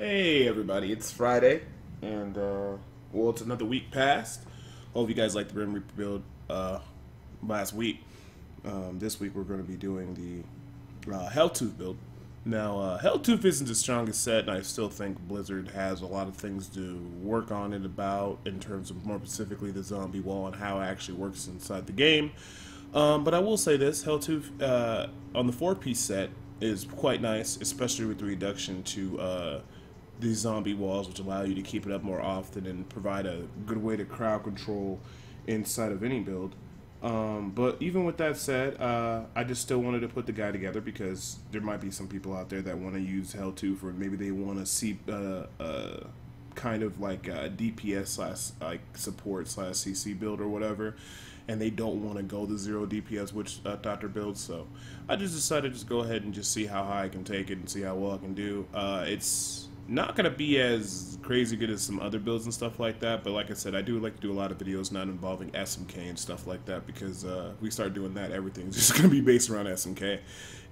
Hey everybody, it's Friday, and well, it's another week past. Hope you guys liked the Grim Reaper build last week. This week we're going to be doing the Helltooth build. Now, Helltooth isn't the strongest set, and I still think Blizzard has a lot of things to work on it about in terms of more specifically the zombie wall and how it actually works inside the game. But I will say this, Helltooth on the 4-piece set is quite nice, especially with the reduction to these zombie walls, which allow you to keep it up more often and provide a good way to crowd control inside of any build. But even with that said, I just still wanted to put the guy together because there might be some people out there that want to use Helltooth, or maybe they want to see kind of like a DPS slash like support slash CC build or whatever, and they don't want to go the 0 DPS which Doctor builds. So I just decided to just go ahead and just see how high I can take it and see how well I can do. It's not gonna be as crazy good as some other builds and stuff like that, but like I said, I do like to do a lot of videos not involving SMK and stuff like that, because if we start doing that, everything's just gonna be based around SMK,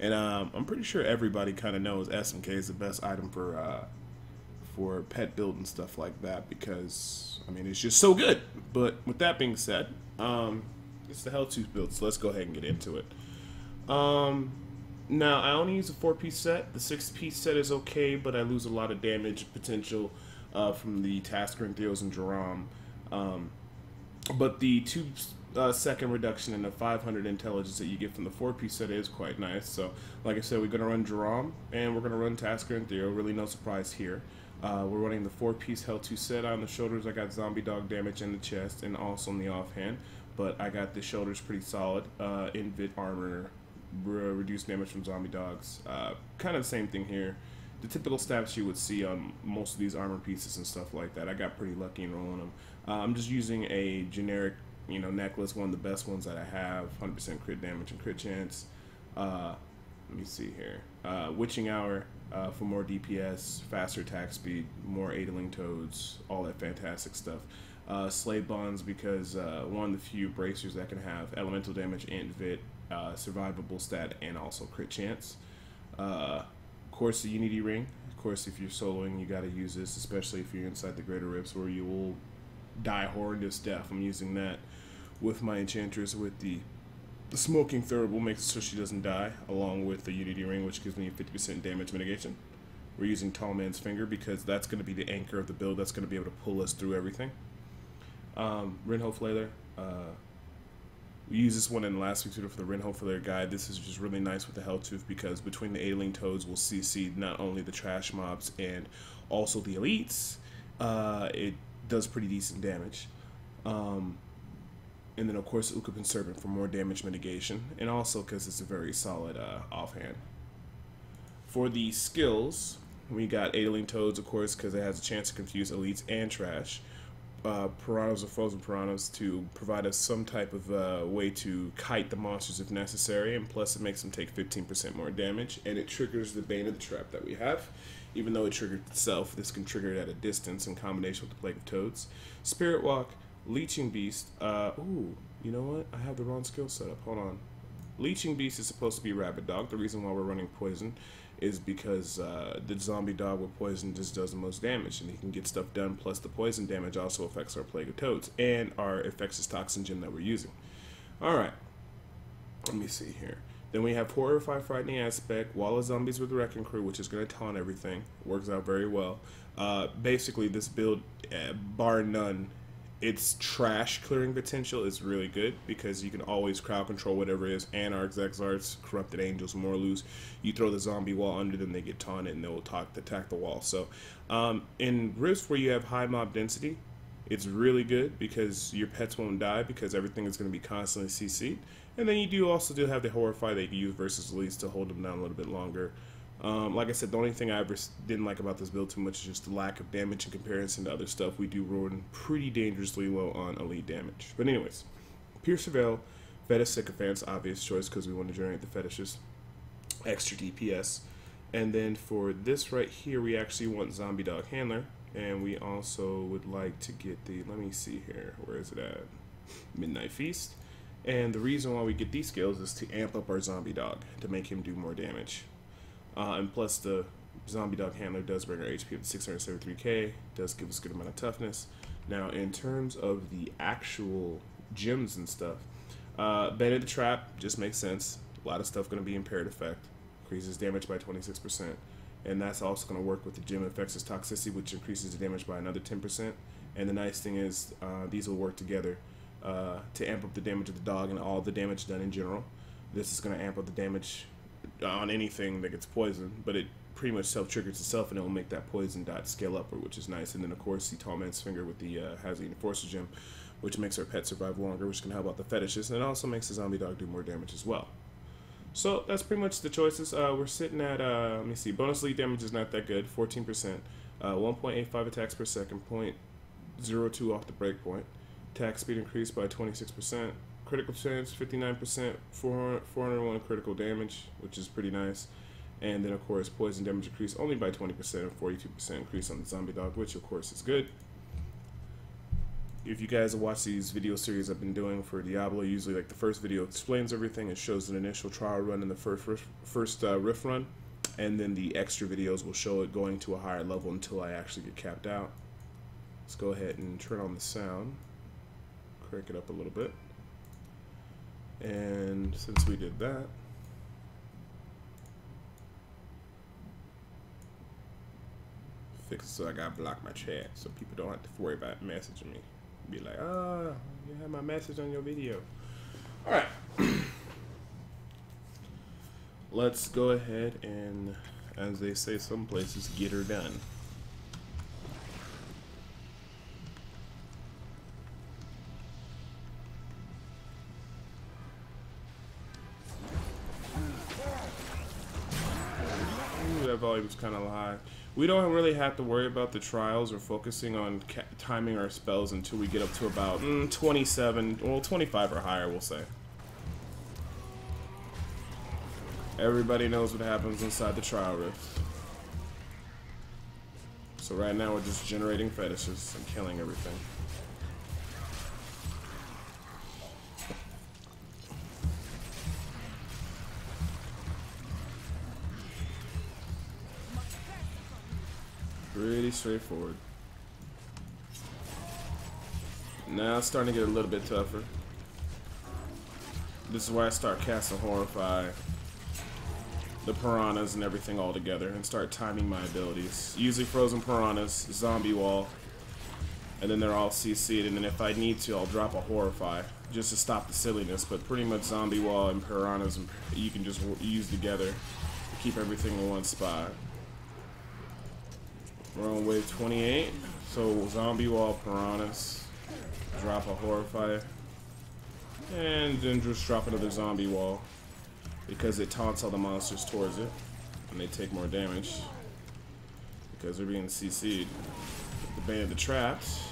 and I'm pretty sure everybody kind of knows SMK is the best item for pet build and stuff like that, because I mean it's just so good. But with that being said, it's the Helltooth build, so let's go ahead and get into it. Now, I only use a 4-piece set. The 6-piece set is okay, but I lose a lot of damage potential from the Tasker and Theos and Jerome. But the 2-second reduction in the 500 intelligence that you get from the 4-piece set is quite nice. So, like I said, we're going to run Jerome, and we're going to run Tasker and Theo. Really no surprise here. We're running the 4-piece Helltooth set. On the shoulders, I got zombie dog damage in the chest and also in the offhand. But I got the shoulders pretty solid. Invit armor, reduced damage from zombie dogs. Kind of the same thing here. The typical stats you would see on most of these armor pieces and stuff like that. I got pretty lucky in rolling them. I'm just using a generic, necklace, one of the best ones that I have. 100% crit damage and crit chance. Let me see here. Witching Hour for more DPS, faster attack speed, more Adeling Toads, all that fantastic stuff. Slave Bonds because one of the few bracers that can have elemental damage and Vit, survivable stat, and also crit chance. Of course, the Unity Ring. Of course, if you're soloing, you got to use this, especially if you're inside the Greater Rifts, where you will die horrendous death. I'm using that with my Enchantress with the Smoking Thurible, makes it so she doesn't die, along with the Unity Ring, which gives me 50% damage mitigation. We're using Tall Man's Finger because that's going to be the anchor of the build. That's going to be able to pull us through everything. Rhen'ho Flailer. We used this one in last week's video for the Rhen'ho Flailer guide. This is just really nice with the Helltooth because between the Adeling Toads we'll CC not only the trash mobs and also the elites. It does pretty decent damage. And then of course Ukapin Serpent for more damage mitigation, and also because it's a very solid offhand. For the skills, we got Adeling Toads, of course, because it has a chance to confuse elites and trash. Piranhas or frozen piranhas to provide us some type of way to kite the monsters if necessary, and plus it makes them take 15% more damage, and it triggers the Bane of the Trap that we have. Even though it triggered itself, this can trigger it at a distance in combination with the Plague of Toads. Spirit Walk, Leeching Beast. Ooh, you know what? I have the wrong skill set up. Hold on. Leeching Beast is supposed to be Rabid Dog. The reason why we're running Poison is because the zombie dog with poison just does the most damage, and he can get stuff done, plus the poison damage also affects our Plague of Toads and our Infectious Toxin gem that we're using. Alright, let me see here. Then we have Horrify Frightening Aspect, Wall of Zombies with the Wrecking Crew, which is going to taunt everything. Works out very well. Basically, this build, bar none, its trash clearing potential is really good because you can always crowd control whatever it is. Anarchs, Exarchs, Corrupted Angels, Morlus. You throw the zombie wall under them, they get taunted and they'll attack the wall. So in rifts where you have high mob density, it's really good because your pets won't die because everything is going to be constantly CC'd. And then you also have the Horrify that you can use versus elites to hold them down a little bit longer. Like I said, the only thing I ever didn't like about this build too much is just the lack of damage in comparison to other stuff. We do run pretty dangerously low on elite damage. But anyways, Pierce Surveil, Fetish Sycophants, obvious choice because we want to generate the fetishes. Extra DPS. And then for this right here, we actually want Zombie Dog Handler. And we also would like to get the, let me see here, where is it at? Midnight Feast. And the reason why we get these skills is to amp up our Zombie Dog, to make him do more damage. And plus the Zombie Dog Handler does bring our HP up to 673k, does give us a good amount of toughness. Now, in terms of the actual gems and stuff, Bane of the Trap just makes sense. A lot of stuff going to be impaired effect, increases damage by 26%, and that's also going to work with the gem effects' toxicity, which increases the damage by another 10%. And the nice thing is, these will work together to amp up the damage of the dog and all the damage done in general. This is going to amp up the damage on anything that gets poisoned, but it pretty much self-triggers itself, and it will make that poison dot scale upward, which is nice. And then, of course, the Tall Man's Finger with the Hazard Enforcer gem, which makes our pet survive longer, which can help out the fetishes, and it also makes the zombie dog do more damage as well. So that's pretty much the choices. We're sitting at, let me see, bonus lead damage is not that good, 14%, 1.85 attacks per second, 0.02 off the breakpoint, attack speed increased by 26%, critical chance 59%, 401 critical damage, which is pretty nice, and then of course poison damage increased only by 20% and 42% increase on the zombie dog, which of course is good. If you guys have watched these video series I've been doing for Diablo, usually like the first video explains everything and shows an initial trial run and the first rift run, and then the extra videos will show it going to a higher level until I actually get capped out. Let's go ahead and turn on the sound, crank it up a little bit, and since we did that, fix it so I gotta block my chat so people don't have to worry about messaging me. Be like, oh, you have my message on your video. Alright. Let's go ahead and, as they say some places, get her done. Ooh, that volume's kind of high. We don't really have to worry about the trials or focusing on timing our spells until we get up to about 27, well 25 or higher, we'll say. Everybody knows what happens inside the trial rift. So right now we're just generating fetishes and killing everything. Pretty straightforward. Now it's starting to get a little bit tougher. This is where I start casting Horrify, the Piranhas and everything all together, and start timing my abilities. Usually Frozen Piranhas, Zombie Wall, and then they're all CC'd, and then if I need to, I'll drop a Horrify just to stop the silliness, but pretty much Zombie Wall and Piranhas you can just use together to keep everything in one spot. We're on wave 28, so Zombie Wall, Piranhas, drop a Horrify, and then just drop another Zombie Wall because it taunts all the monsters towards it, and they take more damage because they're being CC'd. The Bane of the Traps,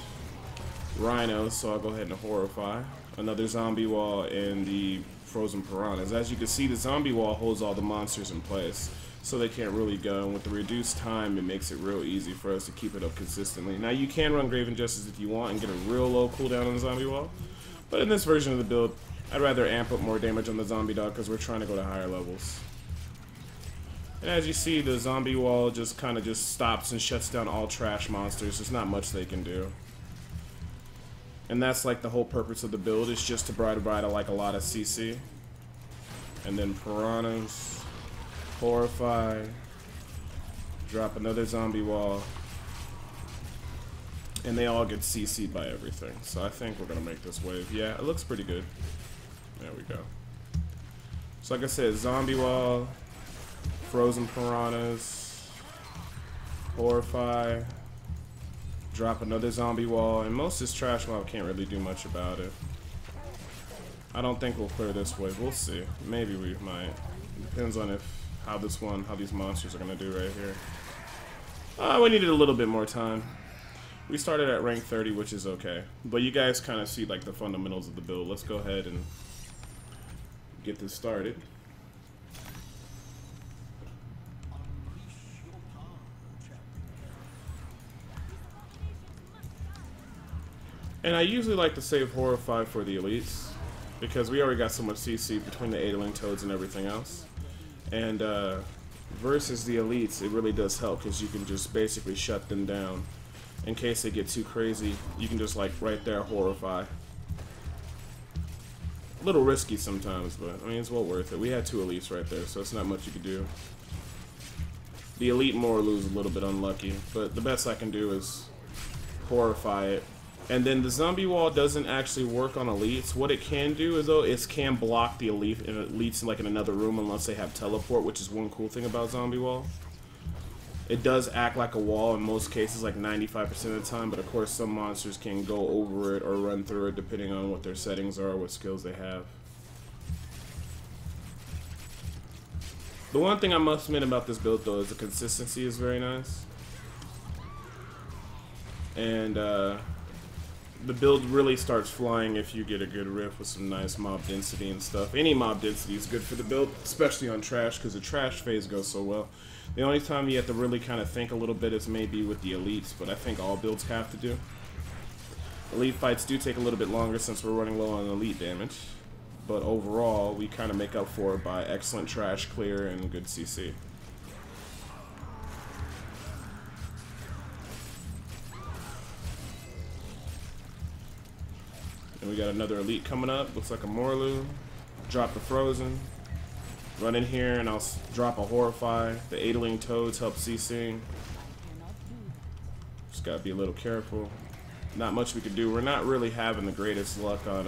Rhen'ho, so I'll go ahead and Horrify, another Zombie Wall, and the Frozen Piranhas. As you can see, the Zombie Wall holds all the monsters in place, so they can't really go, and with the reduced time it makes it real easy for us to keep it up consistently. Now you can run Grave Injustice if you want and get a real low cooldown on the Zombie Wall, but in this version of the build I'd rather amp up more damage on the Zombie Dog because we're trying to go to higher levels. And as you see, the Zombie Wall just kind of just stops and shuts down all trash monsters. There's not much they can do. And that's like the whole purpose of the build, is just to provide like a lot of CC. And then Piranhas, Horrify, drop another Zombie Wall, and they all get CC'd by everything. So I think we're gonna make this wave. Yeah, it looks pretty good. There we go. So like I said, Zombie Wall, Frozen Piranhas, Horrify, drop another Zombie Wall, and most of this trash mob can't really do much about it. I don't think we'll clear this wave. We'll see. Maybe we might. Depends on how these monsters are gonna do right here. We needed a little bit more time. We started at rank 30, which is okay. But you guys kind of see like the fundamentals of the build. Let's go ahead and get this started. And I usually like to save Horrify for the elites, because we already got so much CC between the Adeling Toads and everything else. And versus the elites, it really does help because you can just basically shut them down. In case they get too crazy, you can just, like, right there horrify. A little risky sometimes, but I mean, it's well worth it. We had 2 elites right there, so it's not much you could do. The elite Morlu is a little bit unlucky, but the best I can do is horrify it. And then the zombie wall doesn't actually work on elites. What it can do is, though, it can block the elites like in another room unless they have teleport, which is one cool thing about zombie wall. It does act like a wall in most cases, like 95% of the time, but of course some monsters can go over it or run through it depending on what their settings are, what skills they have. The one thing I must admit about this build, though, is the consistency is very nice. And the build really starts flying if you get a good riff with some nice mob density and stuff. Any mob density is good for the build, especially on trash, because the trash phase goes so well. The only time you have to really kind of think a little bit is maybe with the elites, but I think all builds have to do. Elite fights do take a little bit longer since we're running low on elite damage, but overall we kind of make up for it by excellent trash clear and good CC. And we got another elite coming up. Looks like a Morlu. Drop the Frozen. Run in here and I'll drop a Horrify. The Adeling Toads help CCing. Just gotta be a little careful. Not much we could do. We're not really having the greatest luck on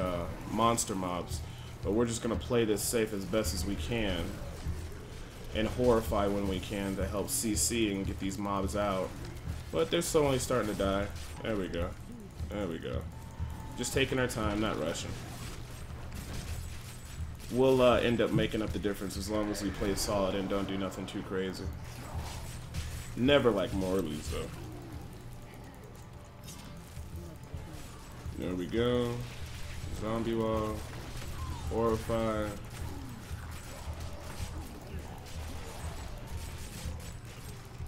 monster mobs, but we're just gonna play this safe as best as we can and Horrify when we can to help CC and get these mobs out. But they're slowly starting to die. There we go. There we go. Just taking our time, not rushing. We'll end up making up the difference as long as we play solid and don't do nothing too crazy. Never like Morlus, though. There we go. Zombie wall. Horrify.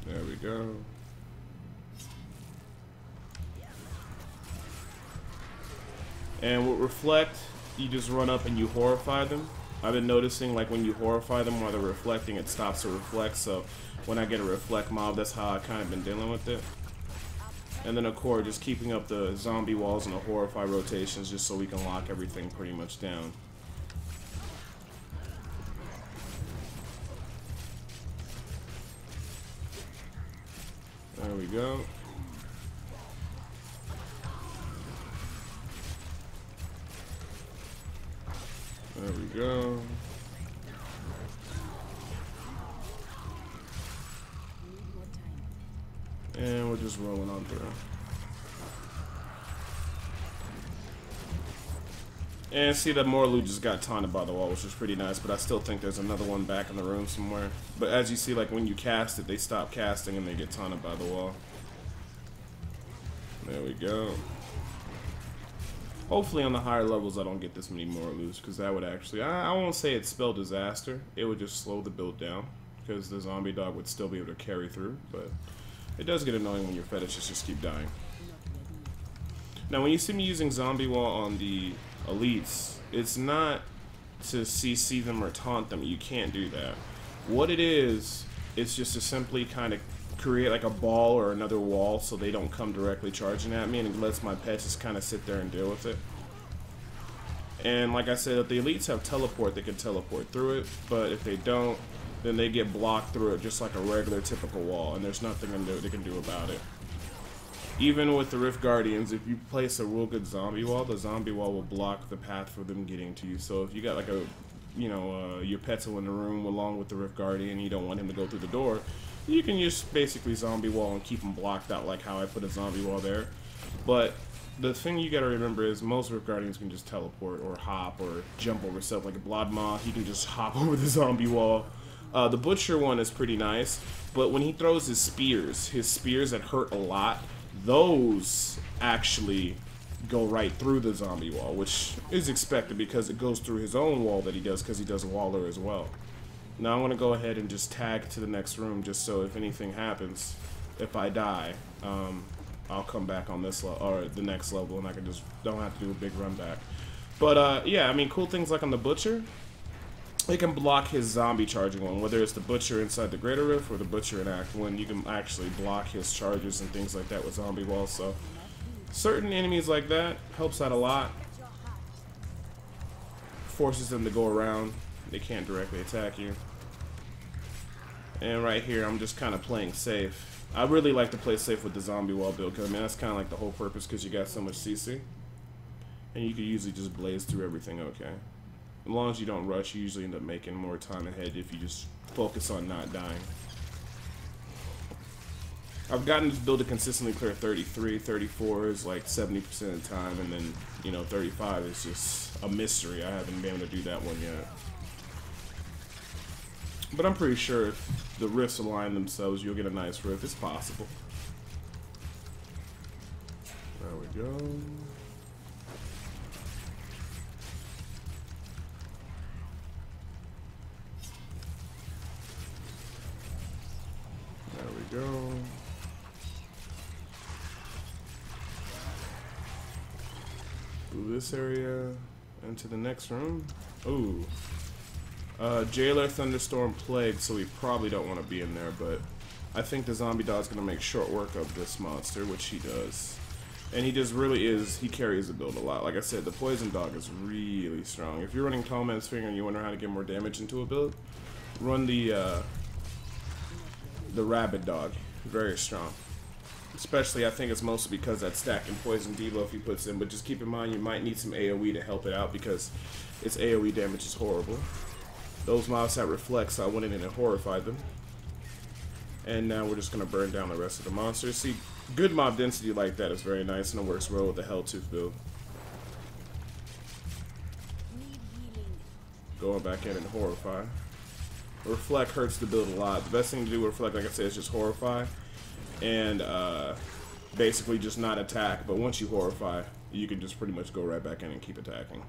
There we go. And with Reflect, you just run up and you horrify them. I've been noticing, like, when you horrify them while they're reflecting, it stops to reflect. So when I get a reflect mob, that's how I kind of been dealing with it. And then, of course, just keeping up the zombie walls and the horrify rotations just so we can lock everything pretty much down. There we go. There we go. And we're just rolling on through. And see that Morlu just got taunted by the wall, which was pretty nice, but I still think there's another one back in the room somewhere. But as you see, like, when you cast it, they stop casting and they get taunted by the wall. There we go. Hopefully on the higher levels I don't get this many Morlus, because that would actually, I won't say it spell disaster, it would just slow the build down, because the zombie dog would still be able to carry through, but it does get annoying when your fetishes just keep dying. Now when you see me using zombie wall on the elites, it's not to CC them or taunt them, you can't do that. What it is, it's just to simply kind of create like a ball or another wall so they don't come directly charging at me, and it lets my pets just kind of sit there and deal with it. And like I said, if the elites have teleport, they can teleport through it, but if they don't, then they get blocked through it just like a regular typical wall, and there's nothing they can do about it. Even with the Rift Guardians, if you place a real good zombie wall, the zombie wall will block the path for them getting to you. So if you got like a, you know, your pet's in the room along with the Rift Guardian, you don't want him to go through the door, you can just basically zombie wall and keep them blocked out like how I put a zombie wall there. But the thing you gotta remember is most Rift Guardians can just teleport or hop or jump over stuff. Like a Bloodmaw, he can just hop over the zombie wall. The Butcher one is pretty nice, but when he throws his spears that hurt a lot, those actually go right through the zombie wall, which is expected because it goes through his own wall that he does, because he does Waller as well. Now I'm going to go ahead and just tag to the next room, just so if anything happens, if I die, I'll come back on this level, or the next level, and I can just don't have to do a big run back. But yeah, I mean, cool things like on the Butcher, It can block his zombie charging one, whether it's the Butcher inside the Greater Rift or the Butcher in Act 1. You can actually block his charges and things like that with zombie walls. So certain enemies like that helps out a lot. Forces them to go around. They can't directly attack you. And right here, I'm just kind of playing safe. I really like to play safe with the zombie wall build, because I mean, that's kind of like the whole purpose, because you got so much CC. And you can usually just blaze through everything okay. As long as you don't rush, you usually end up making more time ahead if you just focus on not dying. I've gotten this build to consistently clear 33, 34 is like 70% of the time, and then, you know, 35 is just a mystery. I haven't been able to do that one yet. But I'm pretty sure if the rifts align themselves, you'll get a nice rift. It's possible. There we go. There we go. Move this area into the next room. Ooh. Jailer, Thunderstorm, Plague, so we probably don't want to be in there, but I think the Zombie Dog's going to make short work of this monster, which he does. And he just really is, he carries the build a lot. Like I said, the Poison Dog is really strong. If you're running Tall Man's Finger and you wonder how to get more damage into a build, run the Rabid Dog. Very strong. Especially, I think it's mostly because that stacking Poison debuff he puts in, but just keep in mind you might need some AoE to help it out, because its AoE damage is horrible. Those mobs that reflect, so I went in and horrified them. And now we're just going to burn down the rest of the monsters. See, good mob density like that is very nice, and it works well with the Helltooth build. Going back in and horrify. Reflect hurts the build a lot. The best thing to do with Reflect, like I said, is just horrify. And basically just not attack. But once you horrify, you can just pretty much go right back in and keep attacking.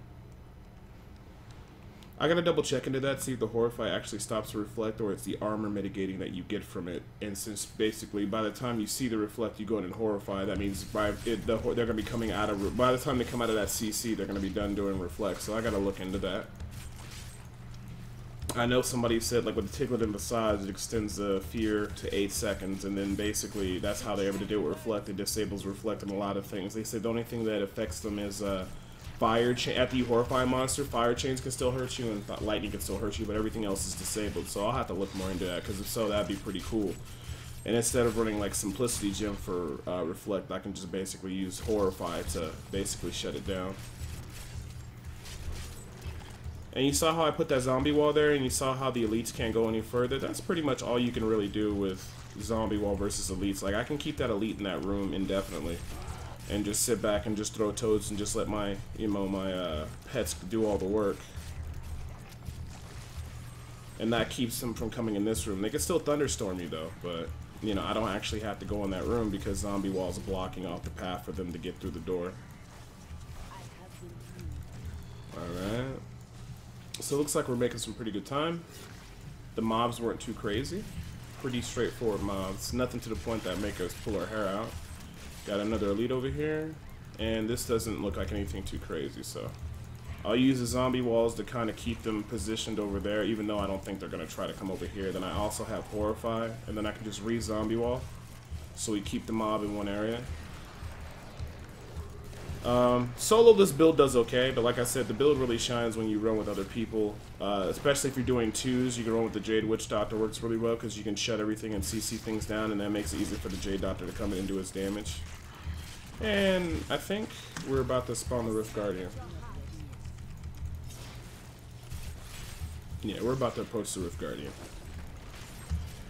I gotta double check into that, see if the Horrify actually stops the Reflect or it's the armor mitigating that you get from it. And since basically by the time you see the Reflect, you go in and Horrify, that means they're gonna be coming out of, by the time they come out of that CC, they're gonna be done doing Reflect. So I gotta look into that. I know somebody said, like, with the Ticklet and Massage, it extends the fear to 8 seconds, and then basically that's how they're able to do it with Reflect. It disables Reflect in a lot of things. They said the only thing that affects them is fire chain. After you horrify a monster, fire chains can still hurt you, and lightning can still hurt you, but everything else is disabled. So I'll have to look more into that, because if so, that'd be pretty cool. And instead of running like Simplicity Gem for Reflect, I can just basically use Horrify to basically shut it down. And you saw how I put that zombie wall there, and you saw how the elites can't go any further. That's pretty much all you can really do with zombie wall versus elites. Like, I can keep that elite in that room indefinitely and just sit back and just throw toads and just let my, you know, my pets do all the work. And that keeps them from coming in this room. They can still thunderstorm you though, but you know, I don't actually have to go in that room because zombie walls are blocking off the path for them to get through the door. Alright. So it looks like we're making some pretty good time. The mobs weren't too crazy. Pretty straightforward mobs. Nothing to the point that make us pull our hair out. Got another elite over here. And this doesn't look like anything too crazy, so I'll use the zombie walls to kind of keep them positioned over there, even though I don't think they're going to try to come over here. Then I also have Horrify, and then I can just re-zombie wall, so we keep the mob in one area. Solo, this build does okay, but like I said, the build really shines when you run with other people, especially if you're doing twos. You can run with the Jade Witch Doctor, works really well because you can shut everything and CC things down, and that makes it easy for the Jade Doctor to come in and do his damage. And I think we're about to spawn the Rift Guardian. Yeah, we're about to approach the Rift Guardian.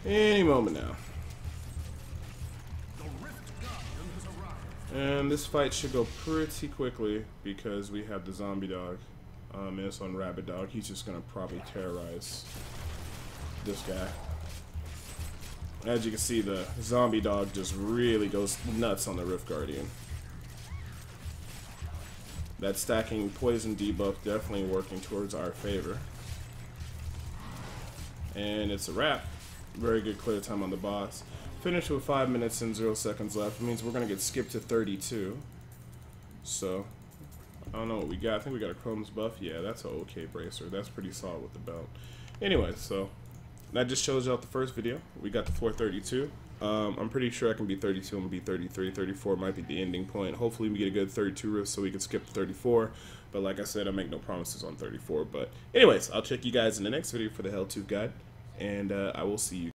Any moment now. And this fight should go pretty quickly because we have the zombie dog. And it's on Rabbit Dog. He's just gonna probably terrorize this guy. As you can see, the zombie dog just really goes nuts on the Rift Guardian. That stacking poison debuff definitely working towards our favor. And it's a wrap. Very good clear time on the boss. Finished with 5 minutes and 0 seconds left. It means we're going to get skipped to 32. So, don't know what we got. I think we got a Chrome's buff. Yeah, that's an okay bracer. That's pretty solid with the belt. Anyway, so that just shows out the first video. We got the 432. I'm pretty sure I can beat 32. I'm going to beat 33. 34 might be the ending point. Hopefully we get a good 32 rift so we can skip the 34. But like I said, I make no promises on 34. But anyways, I'll check you guys in the next video for the Helltooth guide. And I will see you.